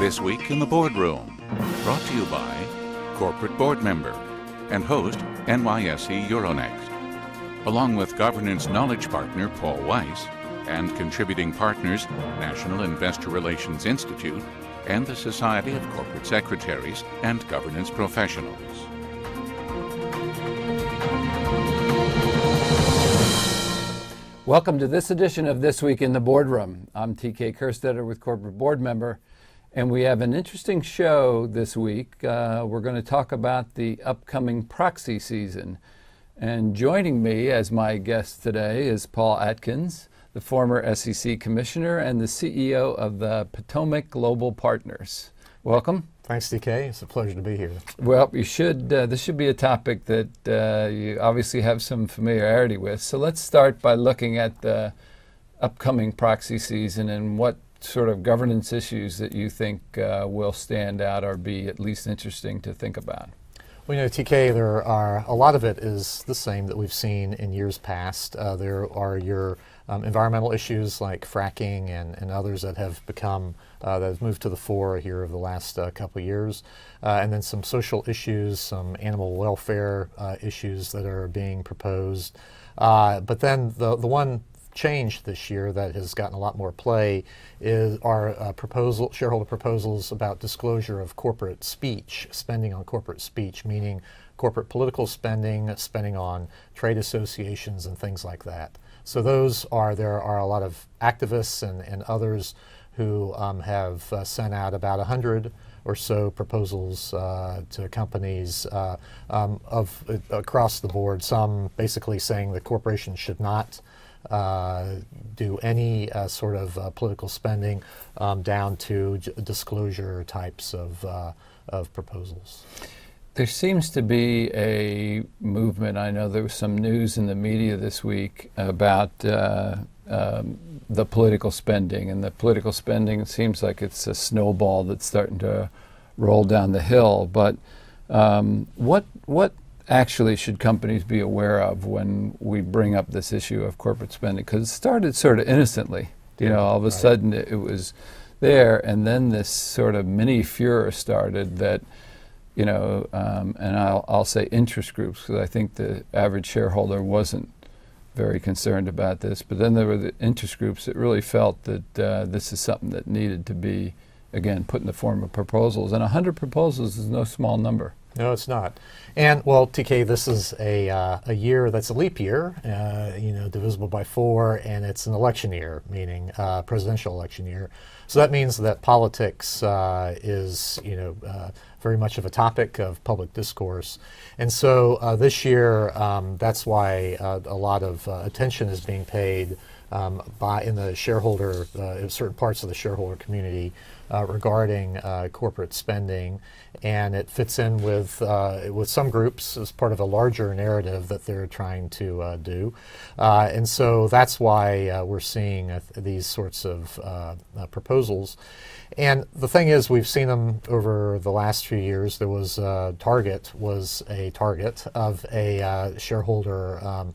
This Week in the Boardroom, brought to you by corporate board member and host NYSE Euronext, along with governance knowledge partner Paul Weiss and contributing partners National Investor Relations Institute and the Society of Corporate Secretaries and Governance Professionals. Welcome to this edition of This Week in the Boardroom. I'm TK Kerstetter with Corporate Board Member, and we have an interesting show this week. We're going to talk about the upcoming proxy season. And joining me as my guest today is Paul Atkins, the former SEC Commissioner and the CEO of the Potomac Global Partners. Welcome. Thanks, DK. It's a pleasure to be here. Well, you should. This should be a topic that you obviously have some familiarity with. So let's start by looking at the upcoming proxy season and what sort of governance issues that you think will stand out or be at least interesting to think about. Well, TK, there are a lot of it is the same that we've seen in years past. There are your environmental issues like fracking and others that have become that have moved to the fore here over the last couple of years, and then some social issues, some animal welfare issues that are being proposed. But then the one change this year that has gotten a lot more play is our shareholder proposals about disclosure of corporate speech, spending on corporate speech, meaning corporate political spending, spending on trade associations and things like that. So there are a lot of activists and others who have sent out about 100 or so proposals to companies across the board, some basically saying that corporations should not do any sort of political spending, down to disclosure types of proposals. There seems to be a movement. I know there was some news in the media this week about the political spending, and the political spending, it seems like it's a snowball that's starting to roll down the hill. But what actually should companies be aware of when we bring up this issue of corporate spending? Because it started sort of innocently. All of a sudden it was there, and then this sort of mini furor started that, and I'll say interest groups, because I think the average shareholder wasn't very concerned about this. But then there were the interest groups that really felt that this is something that needed to be, again, put in the form of proposals. And 100 proposals is no small number. No, it's not. And, well, TK, this is a year that's a leap year, divisible by 4, and it's an election year, meaning presidential election year. So that means that politics is, very much of a topic of public discourse. And so this year, that's why a lot of attention is being paid in the shareholder, in certain parts of the shareholder community regarding corporate spending, and it fits in with some groups as part of a larger narrative that they're trying to do, and so that's why we're seeing these sorts of proposals. And the thing is, we've seen them over the last few years. There was Target was a target of a shareholder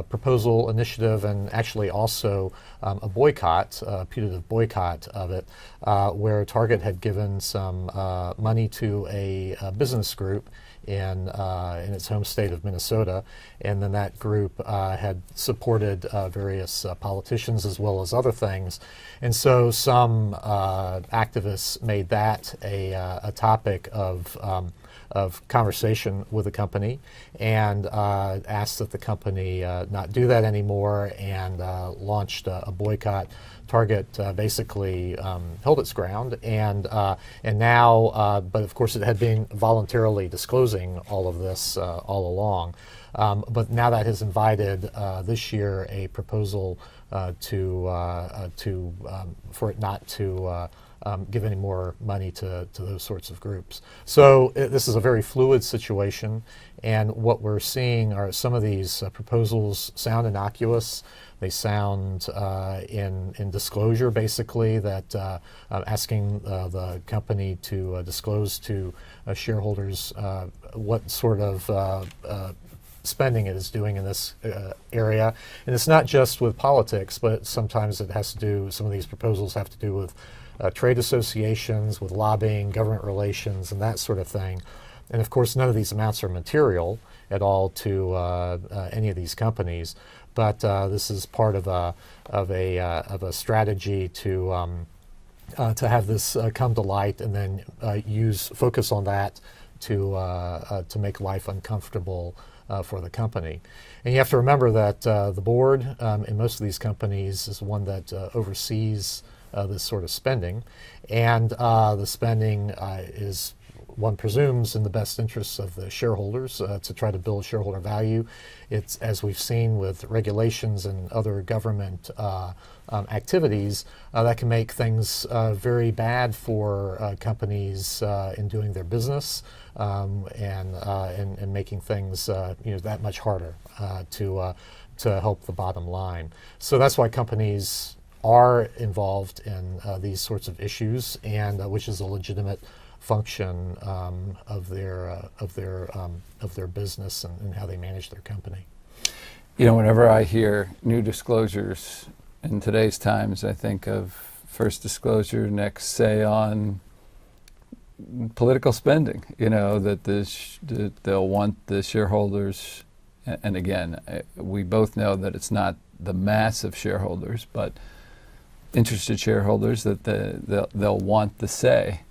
proposal initiative, and actually also a boycott, a putative boycott of it, where Target had given some money to a business group in its home state of Minnesota, and then that group had supported various politicians as well as other things, and so some activists made that a topic of conversation with the company, and asked that the company not do that anymore, and launched a boycott. Target basically held its ground, and now, but of course it had been voluntarily disclosing all of this all along. But now that has invited this year a proposal for it not to give any more money to those sorts of groups. So this is a very fluid situation, and what we're seeing are some of these proposals sound innocuous. They sound in disclosure, basically, that asking the company to disclose to shareholders what sort of spending it is doing in this area. And it's not just with politics, but sometimes it has to do, some of these proposals have to do with trade associations, with lobbying, government relations, and that sort of thing. And of course, none of these amounts are material at all to any of these companies. But this is part of a strategy to have this come to light, and then focus on that to make life uncomfortable for the company. And you have to remember that the board in most of these companies is one that oversees this sort of spending, and the spending is, one presumes, in the best interests of the shareholders to try to build shareholder value. It's, as we've seen with regulations and other government activities, that can make things very bad for companies in doing their business, and making things that much harder to help the bottom line. So that's why companies are involved in these sorts of issues, and which is a legitimate function of their business and how they manage their company. Whenever I hear new disclosures in today's times, I think of first disclosure, next say on political spending. That they'll want the shareholders, and again, we both know that it's not the mass of shareholders, but interested shareholders, that they'll want the say.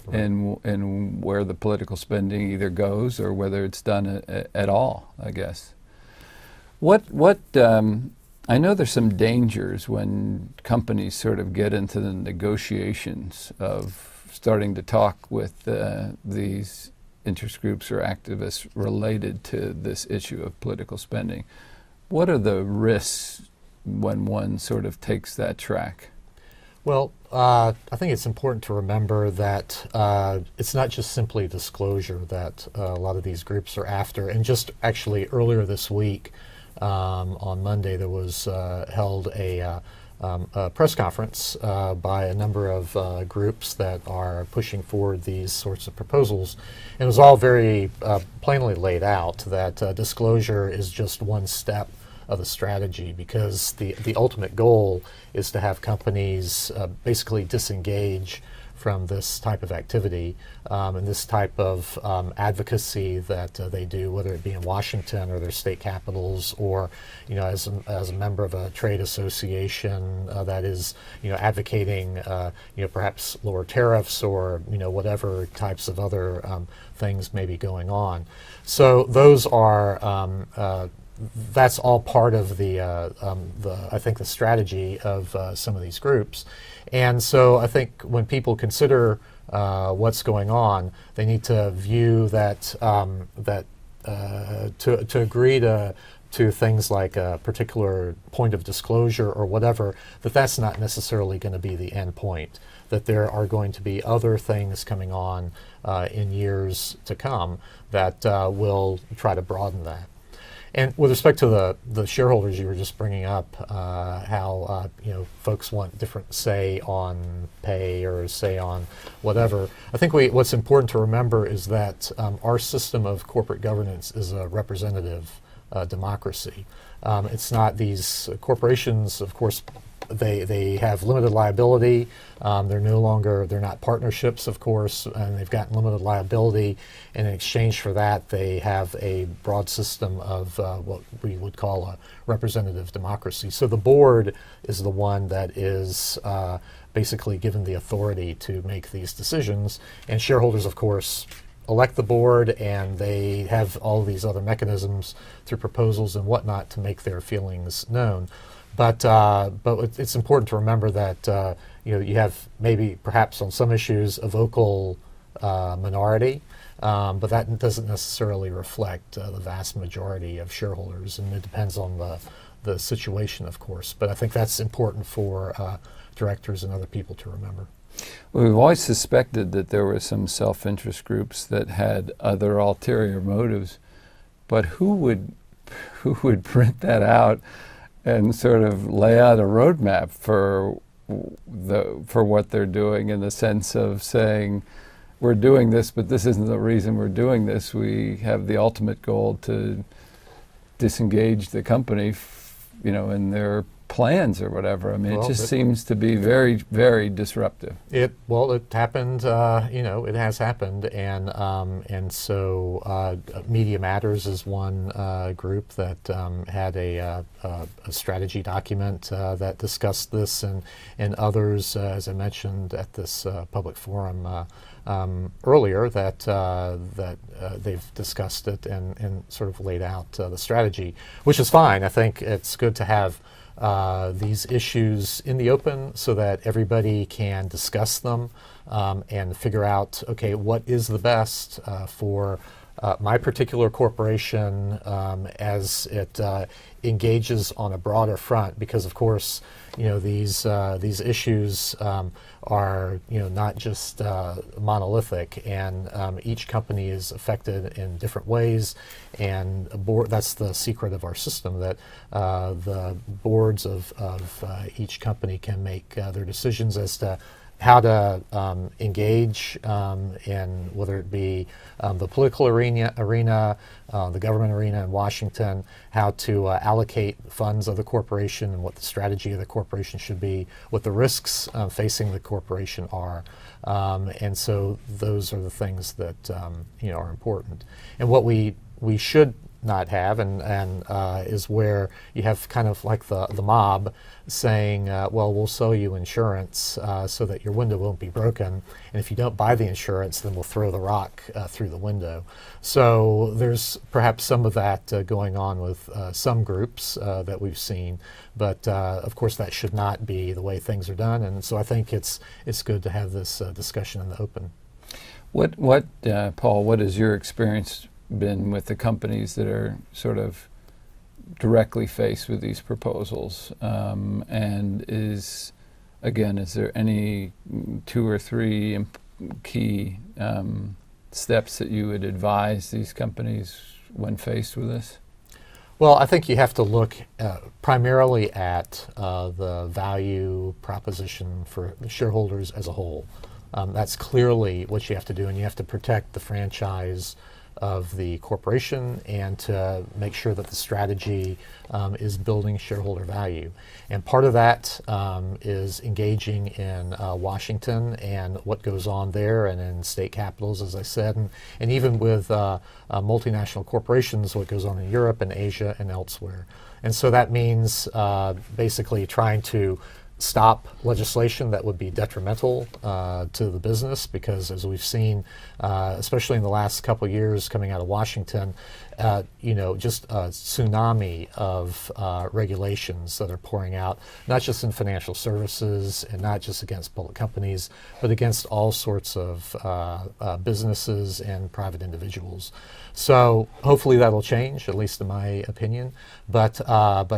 Right. in where the political spending either goes or whether it's done at all, I guess. What I know there's some dangers when companies sort of get into the negotiations of starting to talk with these interest groups or activists related to this issue of political spending. What are the risks when one sort of takes that track? Well, I think it's important to remember that it's not just simply disclosure that a lot of these groups are after. And just actually earlier this week, on Monday, there was held a press conference by a number of groups that are pushing forward these sorts of proposals. And it was all very plainly laid out that disclosure is just one step of the strategy, because the ultimate goal is to have companies basically disengage from this type of activity and this type of advocacy that they do, whether it be in Washington or their state capitals, or as a member of a trade association that is advocating perhaps lower tariffs or whatever types of other things may be going on. So those are that's all part of I think the strategy of some of these groups. And so I think when people consider what's going on, they need to view that to agree to things like a particular point of disclosure or whatever, that's not necessarily going to be the end point, that there are going to be other things coming on in years to come that will try to broaden that. And with respect to the shareholders, you were just bringing up how folks want different say on pay or say on whatever. I think what's important to remember is that our system of corporate governance is a representative democracy. It's not these corporations, of course. They have limited liability. They're not partnerships, of course, and they've got limited liability. And in exchange for that, they have a broad system of what we would call a representative democracy. So the board is the one that is basically given the authority to make these decisions. And shareholders, of course, elect the board, and they have all these other mechanisms through proposals and whatnot to make their feelings known. But it's important to remember that you have maybe perhaps on some issues a vocal minority, but that doesn't necessarily reflect the vast majority of shareholders, and it depends on the situation, of course. But I think that's important for directors and other people to remember. Well, we've always suspected that there were some self-interest groups that had other ulterior motives, but who would print that out and sort of lay out a roadmap for what they're doing, in the sense of saying, we're doing this, but this isn't the reason we're doing this. We have the ultimate goal to disengage the company, in their plans or whatever. I mean, Well, it just seems to be very, very disruptive. It happened. It has happened, and so Media Matters is one group that had a strategy document that discussed this, and others, as I mentioned at this public forum earlier, that they've discussed it and sort of laid out the strategy, which is fine. I think it's good to have these issues in the open so that everybody can discuss them and figure out, okay, what is the best for my particular corporation as it engages on a broader front, because of course, these issues are not just monolithic, and each company is affected in different ways, and that's the secret of our system, that the boards of each company can make their decisions as to how to engage in, whether it be the political arena, the government arena in Washington, how to allocate funds of the corporation and what the strategy of the corporation should be, what the risks facing the corporation are. And so those are the things that are important. And what we should not have, and is where you have kind of like the mob saying, well, we'll sell you insurance so that your window won't be broken, and if you don't buy the insurance, then we'll throw the rock through the window. So there's perhaps some of that going on with some groups that we've seen, but of course that should not be the way things are done, and so I think it's good to have this discussion in the open. Paul, what is your experience been with the companies that are sort of directly faced with these proposals? And is there any 2 or 3 key steps that you would advise these companies when faced with this? Well, I think you have to look primarily at the value proposition for the shareholders as a whole. That's clearly what you have to do, and you have to protect the franchise of the corporation and to make sure that the strategy is building shareholder value. And part of that is engaging in Washington and what goes on there, and in state capitals, as I said, and even with multinational corporations, what goes on in Europe and Asia and elsewhere. And so that means basically trying to stop legislation that would be detrimental to the business, because as we've seen, especially in the last couple of years coming out of Washington, just a tsunami of regulations that are pouring out, not just in financial services and not just against public companies, but against all sorts of businesses and private individuals. So hopefully that'll change, at least in my opinion. But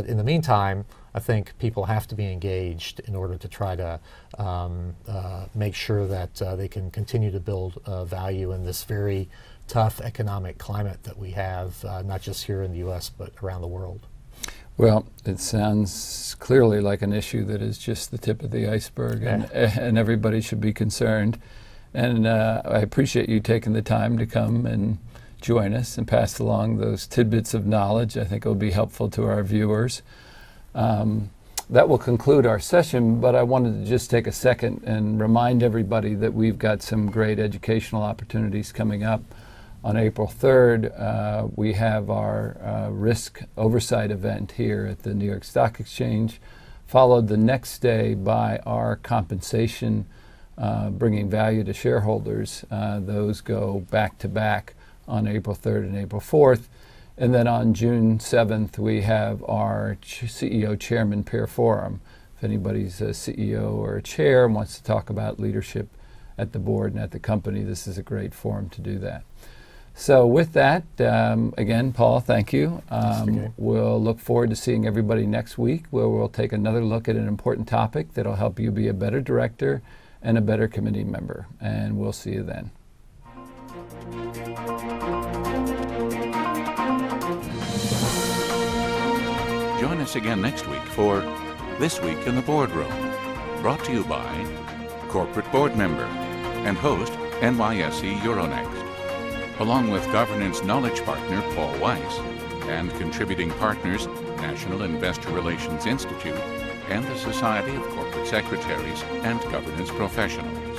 in the meantime, I think people have to be engaged in order to try to make sure that they can continue to build value in this very tough economic climate that we have, not just here in the U.S., but around the world. Well, it sounds clearly like an issue that is just the tip of the iceberg, and everybody should be concerned. And I appreciate you taking the time to come and join us and pass along those tidbits of knowledge. I think it will be helpful to our viewers. That will conclude our session, but I wanted to just take a second and remind everybody that we've got some great educational opportunities coming up. On April 3rd, we have our risk oversight event here at the New York Stock Exchange, followed the next day by our compensation, bringing value to shareholders. Those go back to back on April 3rd and April 4th. And then on June 7th, we have our CEO Chairman Peer Forum. If anybody's a CEO or a chair and wants to talk about leadership at the board and at the company, this is a great forum to do that. So with that, again, Paul, thank you. We'll look forward to seeing everybody next week, where we'll take another look at an important topic that'll help you be a better director and a better committee member. And we'll see you then. Join us again next week for This Week in the Boardroom, brought to you by corporate board member and host NYSE Euronext, along with governance knowledge partner Paul Weiss and contributing partners National Investor Relations Institute, and the Society of Corporate Secretaries and Governance Professionals.